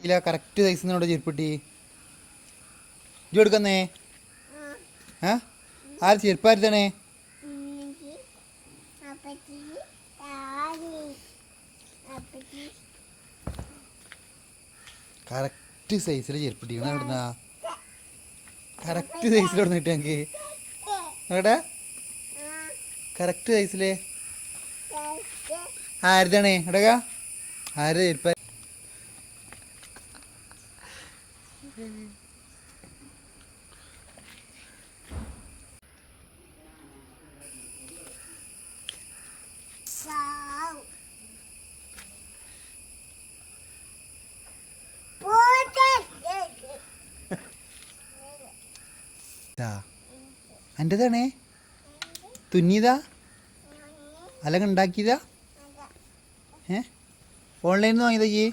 ഇല്ല കറക്റ്റ് സൈസിനോട് ചെരുപ്പിട്ടി ഇജ്ജ് കൊടുക്കുന്നേ. ആര് ചെരുപ്പാരുത്തണേ? കറക്റ്റ് സൈസിൽ ചെരുപ്പിട്ടിക്കണം. എവിടുന്നാ കറക്റ്റ് സൈസിലോട് കിട്ടുക എനിക്ക് എവിടെ കറക്റ്റ് സൈസില് ആരുതാണേ എടക ആര് ചെരുപ്പ എൻ്റെതാണേ തുന്നിയതാ അല്ലെങ്കിൽ ഉണ്ടാക്കിയതാ? ഓൺലൈനിൽ നിന്ന് വാങ്ങിയതാ ഈ